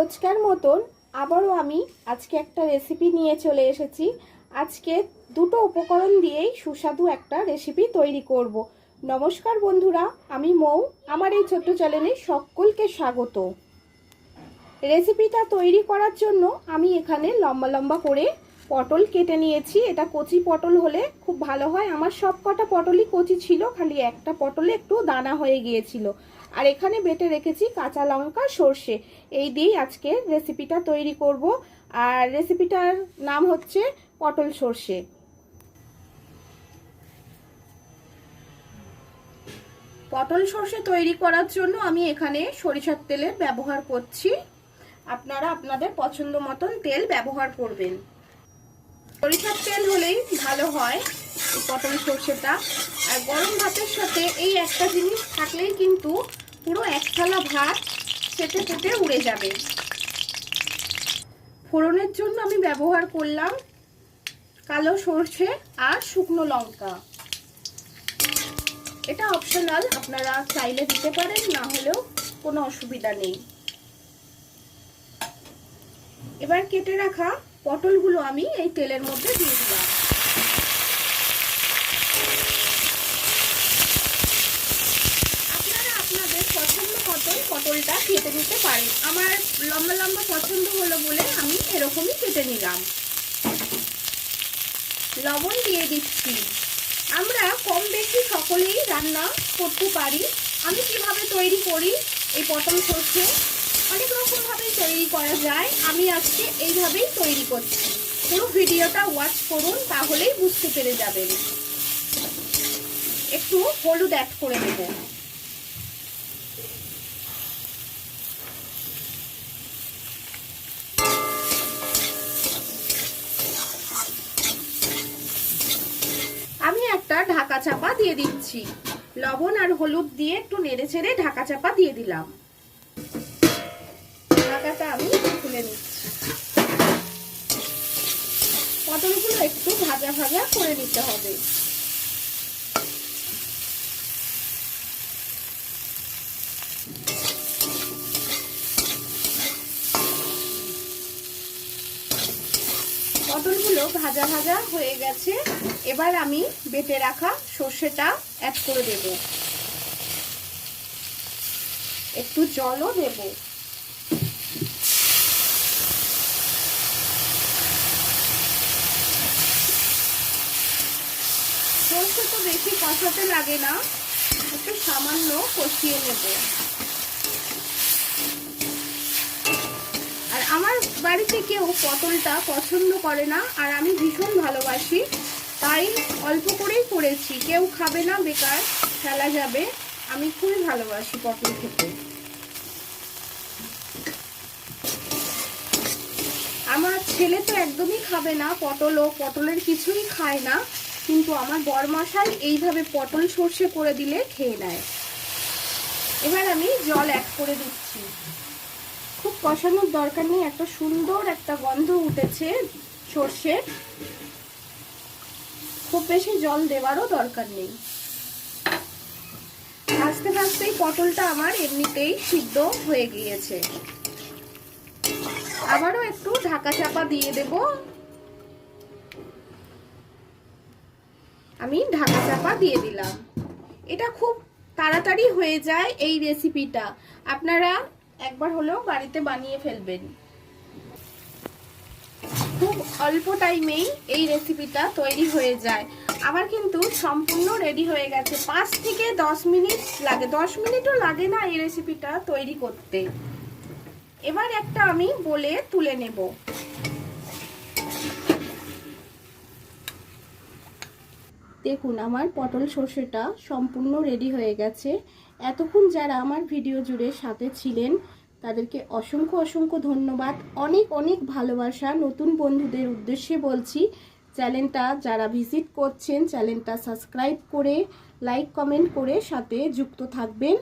রোজকার মতন আবারও আমি আজকে একটা রেসিপি নিয়ে চলে এসেছি। আজকে দুটো উপকরণ দিয়েই সুস্বাদু একটা রেসিপি তৈরি করব। নমস্কার বন্ধুরা, আমি মৌ। আমার এই ছোট্ট চ্যানেলে সকলকে স্বাগত। রেসিপিটা তৈরি করার জন্য আমি এখানে লম্বা লম্বা করে পটল কেটে নিয়েছি। এটা কচি পটল হলে খুব ভালো হয়। আমার সব কটা পটলই কচি ছিল, খালি একটা পটলে একটু দানা হয়ে গিয়েছিল। আর এখানে বেটে রেখেছি কাঁচা লঙ্কা, সর্ষে। এই দিয়েই আজকে রেসিপিটা তৈরি করব। আর রেসিপিটার নাম হচ্ছে পটল সর্ষে। পটল সর্ষে তৈরি করার জন্য আমি এখানে সরিষার তেলের ব্যবহার করছি। আপনারা আপনাদের পছন্দ মতন তেল ব্যবহার করবেন। সরিষার তেল হলেই ভালো হয় পটল সর্ষেটা। আর গরম ভাতের সাথে এই একটা জিনিস থাকলেই কিন্তু পুরো এক থালা ভাত চেটে চেটে উড়ে যাবে। ফোড়নের জন্য আমি ব্যবহার করলাম কালো সর্ষে আর শুকনো লঙ্কা। এটা অপশনাল, আপনারা চাইলে দিতে পারেন, না হলেও কোনো অসুবিধা নেই। এবার কেটে রাখা পটলগুলো আমি এই তেলের মধ্যে দিয়ে দিলাম। আপনারা আপনাদের পছন্দ মতন পটলটা কেটে নিতে পারেন। আমার লম্বা লম্বা পছন্দ হলো বলে আমি এরকমই কেটে নিলাম। লবণ দিয়ে দিচ্ছি। আমরা কম বেশি সকলেই রান্না করতে পারি। আমি কিভাবে তৈরি করি এই পটল সর্ষে, অনেক রকম ভাবে তৈরি করা যায়। আমি আজকে এইভাবেই তৈরি করছি। পুরো ভিডিওটা ওয়াচ করুন, তাহলেই বুঝতে পেরে যাবেন। একটু হলুদ অ্যাড করে দেব। আমি একটা ঢাকা চাপা দিয়ে দিচ্ছি। লবণ আর হলুদ দিয়ে একটু নেড়ে চেড়ে ঢাকা চাপা দিয়ে দিলাম। ঢাকাটা আমি খুলে নিচ্ছি। পটলগুলো একটু ভাজা ভাজা করে নিতে হবে। পটলগুলো ভাজা ভাজা হয়ে গেছে। এবার আমি বেটে রাখা সর্ষেটা অ্যাড করে দেব। একটু জলও দেব। সর্ষে তো বেশি কষাতে লাগে না, একটু সামান্য কষিয়ে নেব। আর আমার বাড়িতে কেউ পটলটা পছন্দ করে না, আর আমি ভীষণ ভালোবাসি, তাই অল্প করেই করেছি। কেউ খাবে না, বেকার ফেলা যাবে। আমি খুবই ভালোবাসি পটল খেতে। আমার ছেলে তো একদমই খাবে না পটল, ও পটলের কিছুই খায় না, কিন্তু আমার বরমশাই এইভাবে পটল সর্ষে করে দিলে খেয়ে নেয়। এবার আমি জল অ্যাড করে দিচ্ছি। খুব কষানোর দরকার নেই, একটা সুন্দর একটা গন্ধ উঠেছে সর্ষের। খুব বেশি জল দেওয়ারও দরকার নেই। ভাজতে ভাজতেই পটলটা আমার এমনিতেই সিদ্ধ হয়ে গিয়েছে। আবারও একটু ঢাকা চাপা দিয়ে দেব। আমি ঢাকা চাপা দিয়ে দিলাম। এটা খুব তাড়াতাড়ি হয়ে যায় এই রেসিপিটা। আপনারা একবার হলেও বাড়িতে বানিয়ে ফেলবেন। খুব অল্প টাইমেই এই রেসিপিটা তৈরি হয়ে যায়। আবার কিন্তু সম্পূর্ণ রেডি হয়ে গেছে। 5 থেকে 10 মিনিট লাগে, 10 মিনিটও লাগে না এই রেসিপিটা তৈরি করতে। এবার একটা আমি বলে তুলে নেব। দেখুন, আমার পটল সর্ষেটা সম্পূর্ণ রেডি হয়ে গেছে। এতক্ষণ যারা আমার ভিডিও জুড়ে সাথে ছিলেন তাদেরকে অসংখ্য অসংখ্য ধন্যবাদ। অনেক অনেক ভালোবাসা। নতুন বন্ধুদের উদ্দেশ্যে বলছি, চ্যানেলটা যারা ভিজিট করছেন চ্যানেলটা সাবস্ক্রাইব করে লাইক কমেন্ট করে সাথে যুক্ত থাকবেন।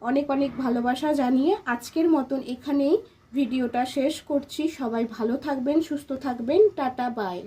অনেক অনেক ভালোবাসা জানিয়ে আজকের মতন এখানেই ভিডিওটা শেষ করছি। সবাই ভালো থাকবেন, সুস্থ থাকবেন। Tata, by.